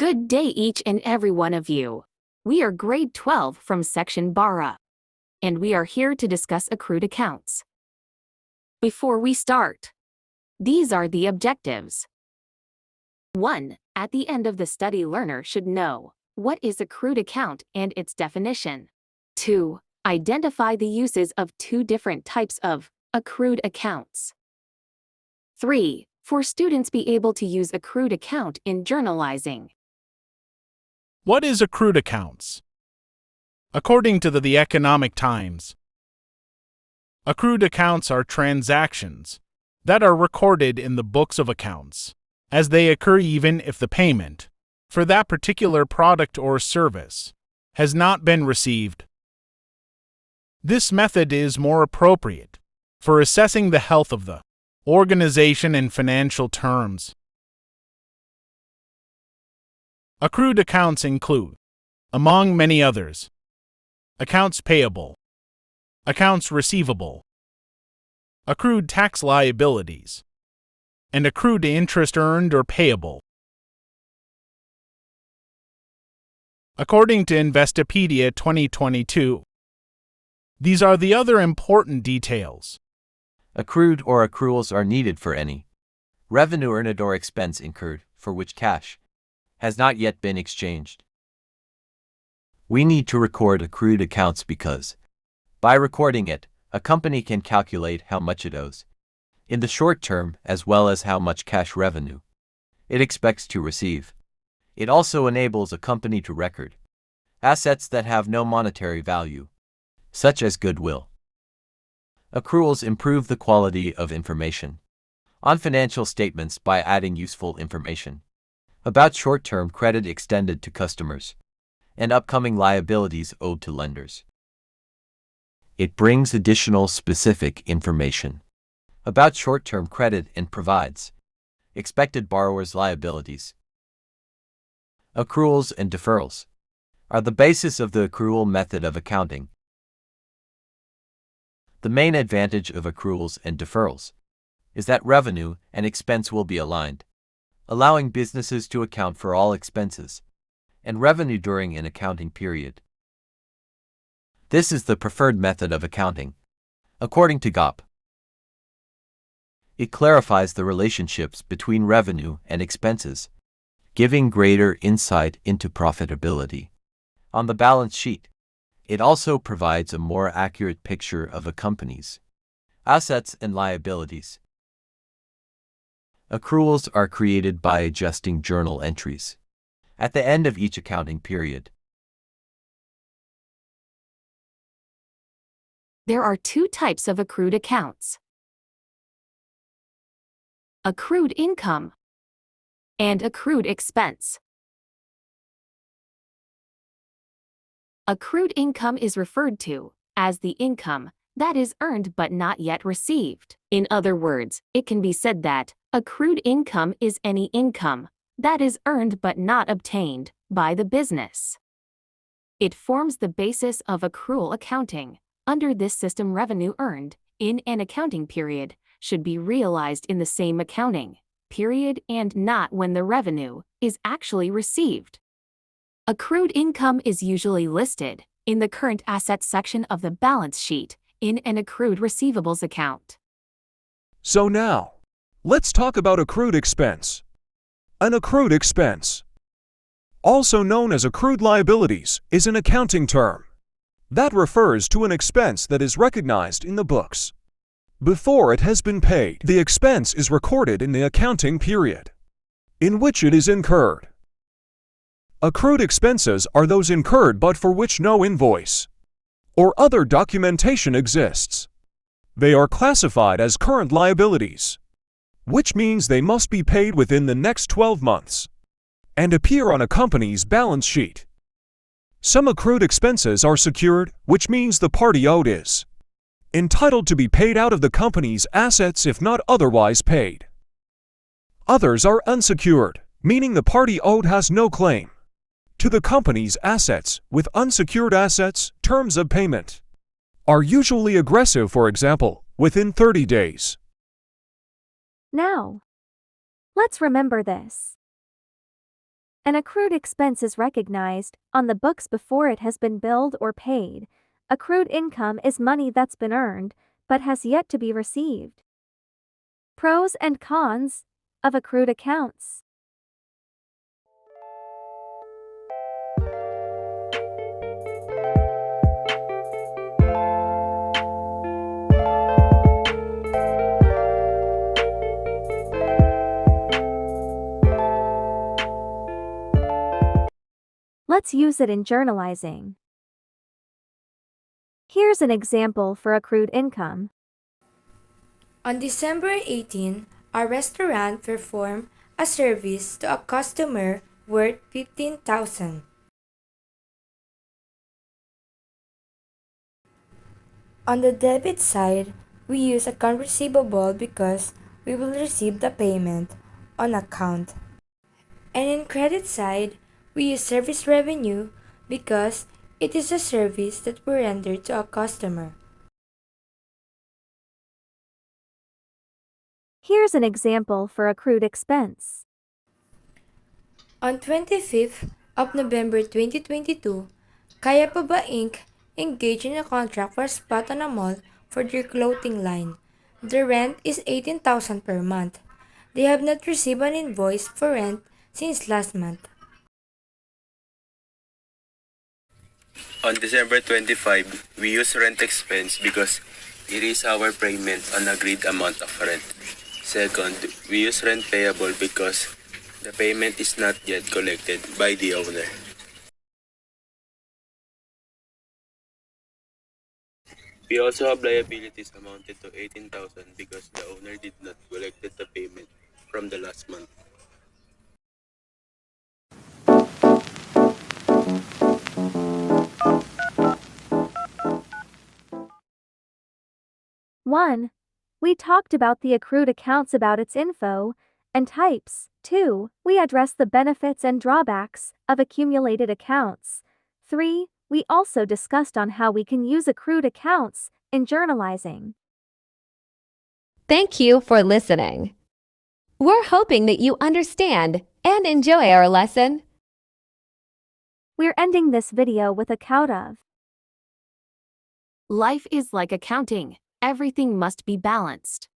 Good day each and every one of you. We are grade 12 from section Barra, and we are here to discuss accrued accounts. Before we start, these are the objectives. 1. At the end of the study, learner should know what is accrued account and its definition. 2. Identify the uses of two different types of accrued accounts. 3. For students be able to use accrued account in journalizing. What is accrued accounts? According to the Economic Times, accrued accounts are transactions that are recorded in the books of accounts, as they occur even if the payment for that particular product or service has not been received. This method is more appropriate for assessing the health of the organization in financial terms. Accrued accounts include, among many others, accounts payable, accounts receivable, accrued tax liabilities, and accrued interest earned or payable. According to Investopedia 2022, these are the other important details. Accrued or accruals are needed for any revenue earned or expense incurred for which cash has not yet been exchanged. We need to record accrued accounts because, by recording it, a company can calculate how much it owes in the short term as well as how much cash revenue it expects to receive. It also enables a company to record assets that have no monetary value, such as goodwill. Accruals improve the quality of information on financial statements by adding useful information about short-term credit extended to customers and upcoming liabilities owed to lenders. It brings additional specific information about short-term credit and provides expected borrowers' liabilities. Accruals and deferrals are the basis of the accrual method of accounting. The main advantage of accruals and deferrals is that revenue and expense will be aligned, allowing businesses to account for all expenses and revenue during an accounting period. This is the preferred method of accounting, according to GAAP. It clarifies the relationships between revenue and expenses, giving greater insight into profitability on the balance sheet. It also provides a more accurate picture of a company's assets and liabilities. Accruals are created by adjusting journal entries at the end of each accounting period. There are two types of accrued accounts: accrued income and accrued expense. Accrued income is referred to as the income that is earned but not yet received. In other words, it can be said that accrued income is any income that is earned but not obtained by the business. It forms the basis of accrual accounting. Under this system, revenue earned in an accounting period should be realized in the same accounting period and not when the revenue is actually received. Accrued income is usually listed in the current assets section of the balance sheet in an accrued receivables account. So now, let's talk about accrued expense. An accrued expense, also known as accrued liabilities, is an accounting term that refers to an expense that is recognized in the books before it has been paid. The expense is recorded in the accounting period in which it is incurred. Accrued expenses are those incurred but for which no invoice or other documentation exists. They are classified as current liabilities, which means they must be paid within the next 12 months and appear on a company's balance sheet. Some accrued expenses are secured, which means the party owed is entitled to be paid out of the company's assets if not otherwise paid. Others are unsecured, meaning the party owed has no claim to the company's assets. With unsecured assets, terms of payment are usually aggressive, for example, within 30 days. Now, let's remember this. An accrued expense is recognized on the books before it has been billed or paid. Accrued income is money that's been earned, but has yet to be received. Pros and cons of accrued accounts. Let's use it in journalizing. Here's an example for accrued income. On December 18, our restaurant performed a service to a customer worth 15,000. On the debit side, we use account receivable because we will receive the payment on account. And in credit side, we use service revenue because it is a service that we render to a customer. Here's an example for accrued expense. On 25th of November 2022, Kaya Pa Ba Inc. engaged in a contract for a spot on a mall for their clothing line. The rent is 18,000 per month. They have not received an invoice for rent since last month. On December 25, we use rent expense because it is our payment on agreed amount of rent. Second, we use rent payable because the payment is not yet collected by the owner. We also have liabilities amounted to 18,000 because the owner did not collect the payment from the last month. One, we talked about the accrued accounts about its info and types. 2, we addressed the benefits and drawbacks of accumulated accounts. 3, we also discussed on how we can use accrued accounts in journalizing. Thank you for listening. We're hoping that you understand and enjoy our lesson. We're ending this video with a quote of: Life is like accounting. Everything must be balanced.